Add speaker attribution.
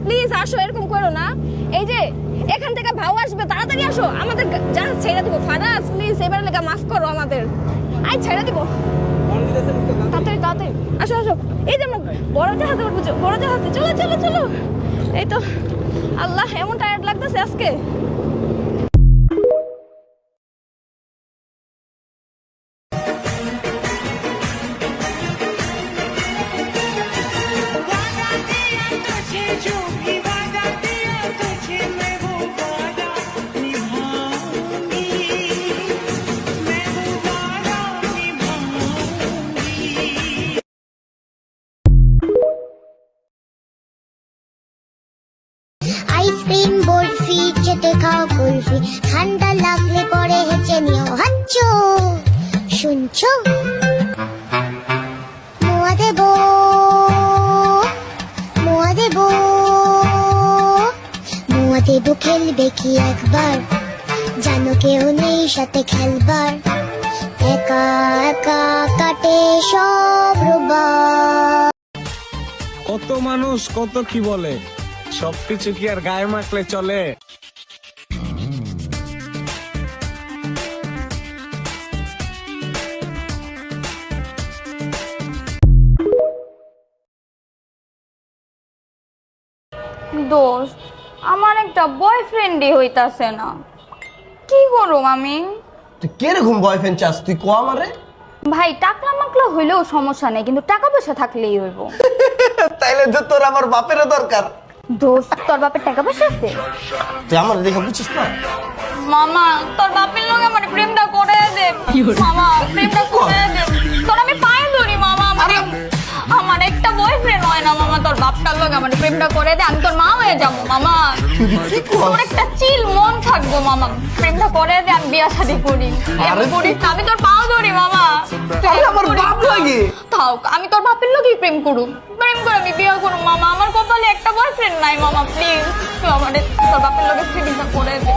Speaker 1: Please আসো, এরকম করো না। এই যে এখান থেকে ভাও আসবে, তাড়াতাড়ি আসো, আমাদের জাহাজ ছেড়ে দিব। ফারাজ প্লিজ এবার লেখা মাফ করো আমাদের, আই ছেড়ে দিব, তাড়াতাড়ি তাড়াতাড়ি আসো আসো। এই যে আমরা বড় জাহাজে উঠবো, বড় জাহাজে, চলো চলো চলো। এই তো আল্লাহ, এমন টায়ার্ড লাগতেছে আজকে।
Speaker 2: আইসক্রিম বরফি চেটে খাও কুলফি ঠান্ডা লাগলে পরে হেঁচে নিও হাচ্চো শুনছো মোয়া দেবো মোয়া দেবো মোয়া দেবো খেলবে কি একবার জানো কেউ নেই সাথে খেলবার একা একা কাটে সব রোববার।
Speaker 3: কত মানুষ কত কি বলে, সবকিছু কি আর গায়ে মাখলে চলে?
Speaker 4: দোস্ত, আমার একটা বয়ফ্রেন্ডই হইতাছে না, কি করুম আমি?
Speaker 5: তুই কিরকম বয়ফ্রেন্ড চাস তুই কো আমারে?
Speaker 4: ভাই টাকলা মাকলা হইলেও সমস্যা নেই, কিন্তু টাকা পয়সা থাকলেই হইব।
Speaker 5: তাইলে তো তোর আমার বাপেরও দরকার।
Speaker 4: দোস্ত, তোর বাপের টাকা পয়সা আছে?
Speaker 5: তুই আমার দেখে বুঝছিস না?
Speaker 4: মামা, তোর বাপের লগে আমার প্রেমটা করে দে মামা, প্রেমটা করে দে। তোর আমি পায়ে ধরি মামা, আমার একটা বয়ফ্রেন্ড হয় না মামা, তোর বাপটার লগে আমার প্রেমটা করে দে, আমি তোর মা হয়ে যাবো মামা।
Speaker 5: কি কস?
Speaker 4: তোর একটা চিল মন থাকবো মামা, প্রেমটা করে দে, আমি বিয়া শাদী করি।
Speaker 5: আরে
Speaker 4: করিস না, আমি তোর পাও ধরি মামা।
Speaker 5: তাহলে আমার বাপ লাগে।
Speaker 4: থাক, আমি তোর বাপের লগেই প্রেম করুম, প্রেম করে আমি বিয়া করুম মামা। আমার কপালে একটা বয়ফ্রেন্ড নাই মামা, প্লিজ তুই আমার তোর বাপের লগে প্রেমটা করে দে।